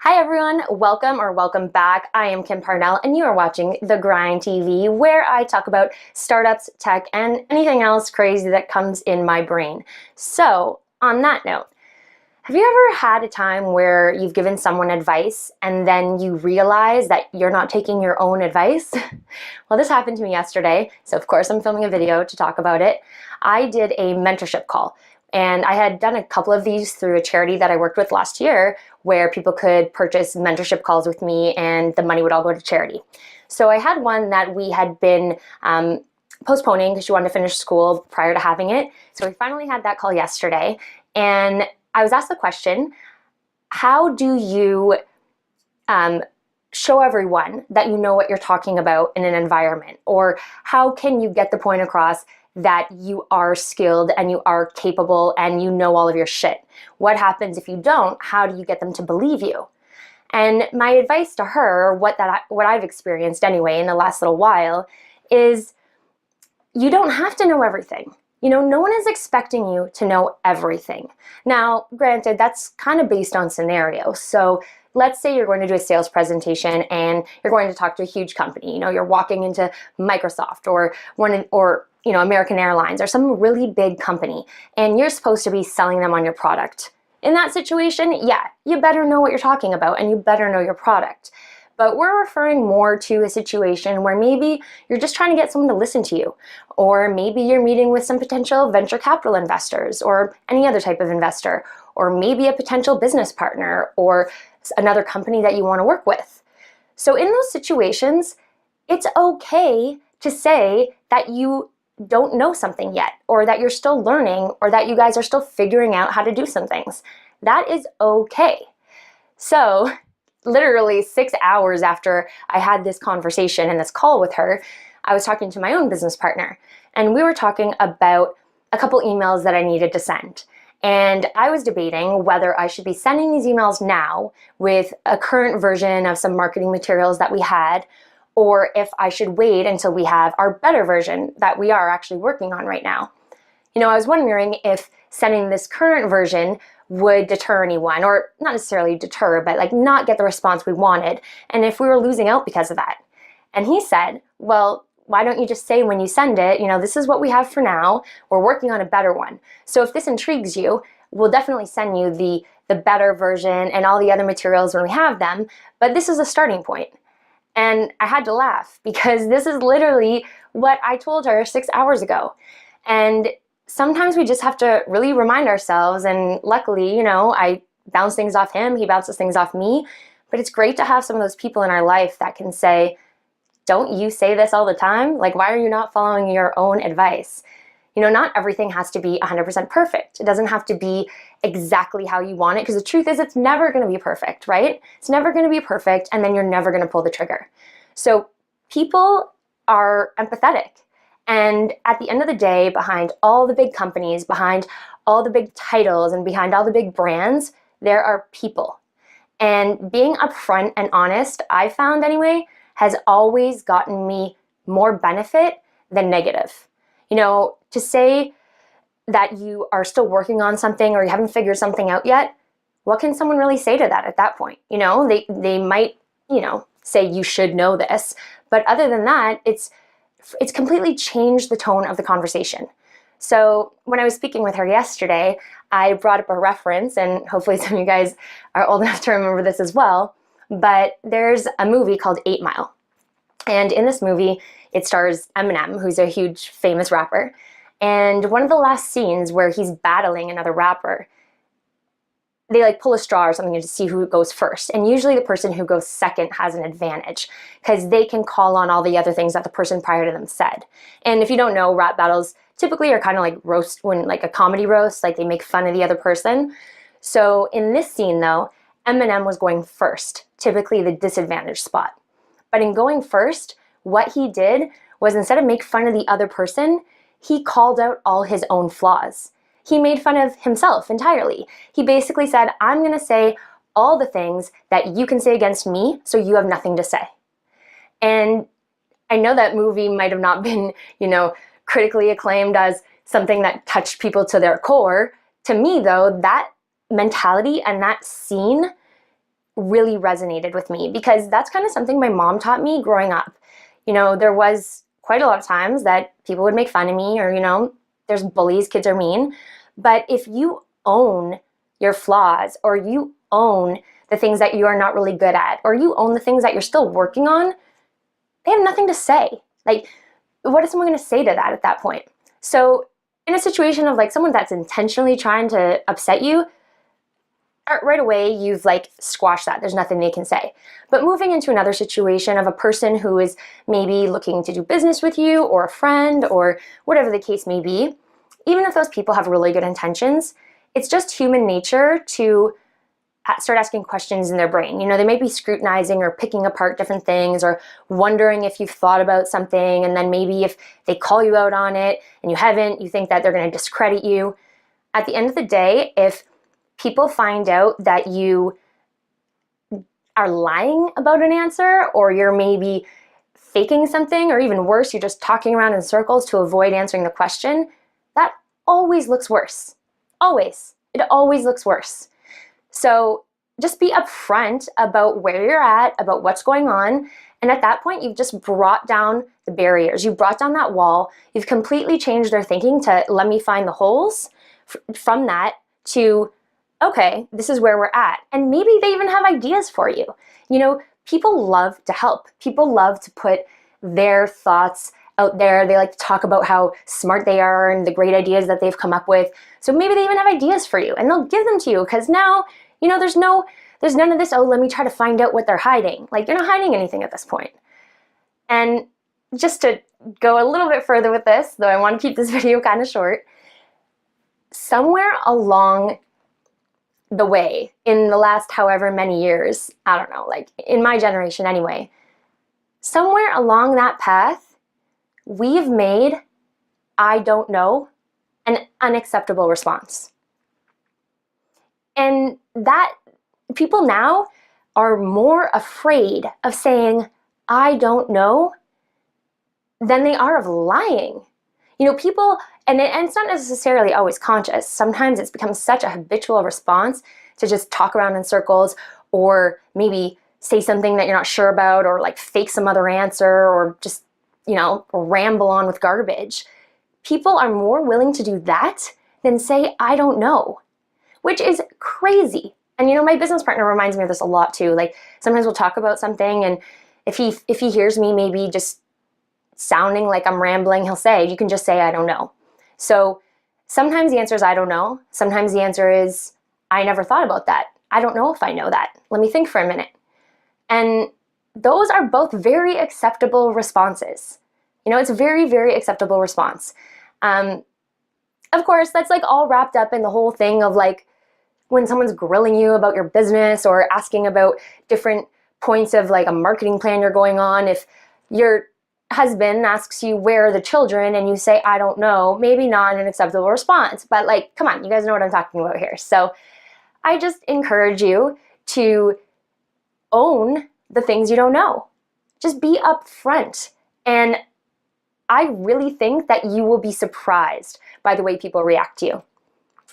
Hi everyone, welcome back. I am Kim Parnell and you are watching The Grind TV, where I talk about startups, tech, and anything else crazy that comes in my brain. So, on that note, have you ever had a time where you've given someone advice and then you realize that you're not taking your own advice? Well, this happened to me yesterday, so of course I'm filming a video to talk about it. I did a mentorship call. And I had done a couple of these through a charity that I worked with last year where people could purchase mentorship calls with me and the money would all go to charity. So I had one that we had been postponing because she wanted to finish school prior to having it. So we finally had that call yesterday. And I was asked the question, how do you show everyone that you know what you're talking about in an environment? Or how can you get the point across that you are skilled and you are capable and you know all of your shit? What happens if you don't? How do you get them to believe you? And my advice to her, what I've experienced anyway in the last little while, is you don't have to know everything. You know, no one is expecting you to know everything. Now, granted, that's kind of based on scenario. So let's say you're going to do a sales presentation and you're going to talk to a huge company. You know, you're walking into Microsoft or American Airlines or some really big company, and you're supposed to be selling them on your product. In that situation, yeah, you better know what you're talking about and you better know your product. But we're referring more to a situation where maybe you're just trying to get someone to listen to you, or maybe you're meeting with some potential venture capital investors or any other type of investor, or maybe a potential business partner or another company that you want to work with. So in those situations, it's okay to say that you don't know something yet, or that you're still learning, or that you guys are still figuring out how to do some things. That is okay. So literally 6 hours after I had this conversation and this call with her, I was talking to my own business partner, and we were talking about a couple emails that I needed to send. And I was debating whether I should be sending these emails now with a current version of some marketing materials that we had, or if I should wait until we have our better version that we are actually working on right now. You know, I was wondering if sending this current version would deter anyone, or not necessarily deter, but like not get the response we wanted, and if we were losing out because of that. And he said, well, why don't you just say when you send it, you know, this is what we have for now, we're working on a better one. So if this intrigues you, we'll definitely send you the better version and all the other materials when we have them, but this is a starting point. And I had to laugh because this is literally what I told her 6 hours ago. And sometimes we just have to really remind ourselves, and luckily, you know, I bounce things off him, he bounces things off me, but it's great to have some of those people in our life that can say, don't you say this all the time? Like, why are you not following your own advice? You know, not everything has to be 100% perfect. It doesn't have to be exactly how you want it, because the truth is it's never going to be perfect, right? It's never going to be perfect, and then you're never going to pull the trigger. So people are empathetic. And at the end of the day, behind all the big companies, behind all the big titles, and behind all the big brands, there are people. And being upfront and honest, I found anyway, has always gotten me more benefit than negative. You know, to say that you are still working on something or you haven't figured something out yet, what can someone really say to that at that point? You know, they might, you know, say you should know this, but other than that, it's completely changed the tone of the conversation. So when I was speaking with her yesterday, I brought up a reference, and hopefully some of you guys are old enough to remember this as well, but there's a movie called 8 Mile. And in this movie, it stars Eminem, who's a huge famous rapper. And one of the last scenes where he's battling another rapper, they like pull a straw or something to see who goes first. And usually the person who goes second has an advantage because they can call on all the other things that the person prior to them said. And if you don't know, rap battles typically are kind of like roast, when like a comedy roast, like they make fun of the other person. So in this scene though, Eminem was going first, typically the disadvantaged spot. But in going first, what he did was, instead of make fun of the other person, he called out all his own flaws. He made fun of himself entirely. He basically said, I'm going to say all the things that you can say against me, so you have nothing to say. And I know that movie might have not been, you know, critically acclaimed as something that touched people to their core. To me, though, that mentality and that scene really resonated with me because that's kind of something my mom taught me growing up. There was quite a lot of times that people would make fun of me, or, there's bullies, kids are mean. But if you own your flaws, or you own the things that you are not really good at, or you own the things that you're still working on, they have nothing to say. Like, what is someone going to say to that at that point? So in a situation of like someone that's intentionally trying to upset you, right away you've like squashed that. There's nothing they can say. But moving into another situation of a person who is maybe looking to do business with you, or a friend, or whatever the case may be, even if those people have really good intentions, it's just human nature to start asking questions in their brain. They might be scrutinizing or picking apart different things, or wondering if you've thought about something, and then maybe if they call you out on it and you haven't, you think that they're going to discredit you. At the end of the day, if people find out that you are lying about an answer, or you're maybe faking something, or even worse, you're just talking around in circles to avoid answering the question, that always looks worse. Always. It always looks worse. So just be upfront about where you're at, about what's going on. And at that point, you've just brought down the barriers. You've brought down that wall. You've completely changed their thinking to let me find the holes, from that to, okay, this is where we're at. And maybe they even have ideas for you. People love to help. People love to put their thoughts out there. They like to talk about how smart they are and the great ideas that they've come up with. So maybe they even have ideas for you, and they'll give them to you, because now, there's none of this, oh, let me try to find out what they're hiding. Like, you're not hiding anything at this point. And just to go a little bit further with this, though I want to keep this video kind of short, somewhere along the way, in the last however many years, I don't know, like in my generation anyway, somewhere along that path, we've made I don't know an unacceptable response. And that people now are more afraid of saying I don't know than they are of lying. People, and it's not necessarily always conscious. Sometimes it's become such a habitual response to just talk around in circles, or maybe say something that you're not sure about, or like fake some other answer, or just, ramble on with garbage. People are more willing to do that than say, I don't know, which is crazy. And my business partner reminds me of this a lot too. Like, sometimes we'll talk about something, and if he hears me maybe just sounding like I'm rambling, he'll say, you can just say, I don't know. So sometimes the answer is, I don't know. Sometimes the answer is, I never thought about that. I don't know if I know that. Let me think for a minute. And those are both very acceptable responses. It's a very, very acceptable response. Of course, that's like all wrapped up in the whole thing of like, when someone's grilling you about your business, or asking about different points of like a marketing plan you're going on. If your husband asks you, where are the children, and you say, I don't know, maybe not an acceptable response, but like, come on, you guys know what I'm talking about here. So I just encourage you to own the things you don't know. Just be upfront. And I really think that you will be surprised by the way people react to you.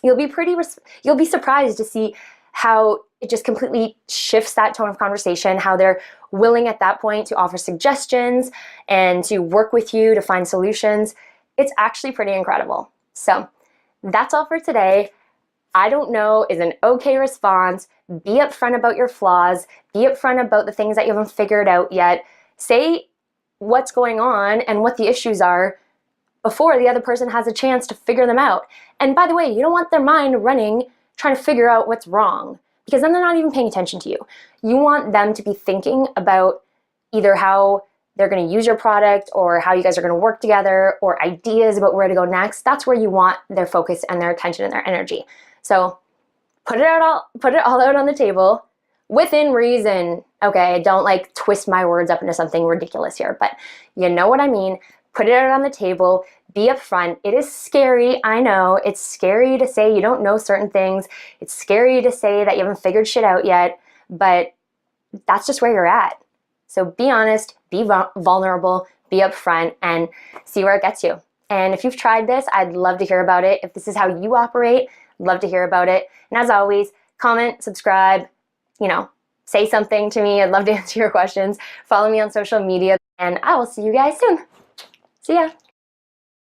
You'll be surprised to see how it just completely shifts that tone of conversation, how they're willing at that point to offer suggestions and to work with you to find solutions. It's actually pretty incredible. So that's all for today. I don't know is an okay response. Be upfront about your flaws. Be upfront about the things that you haven't figured out yet. Say what's going on and what the issues are before the other person has a chance to figure them out. And by the way, you don't want their mind running, trying to figure out what's wrong, because then they're not even paying attention to you. You want them to be thinking about either how they're going to use your product, or how you guys are going to work together, or ideas about where to go next. That's where you want their focus and their attention and their energy. So put it all out on the table within reason. Okay, don't like twist my words up into something ridiculous here, but you know what I mean. Put it out on the table. Be upfront. It is scary. I know it's scary to say you don't know certain things. It's scary to say that you haven't figured shit out yet, but that's just where you're at. So be honest, be vulnerable, be upfront, and see where it gets you. And if you've tried this, I'd love to hear about it. If this is how you operate, I'd love to hear about it. And as always, comment, subscribe, say something to me. I'd love to answer your questions. Follow me on social media, and I will see you guys soon. See ya.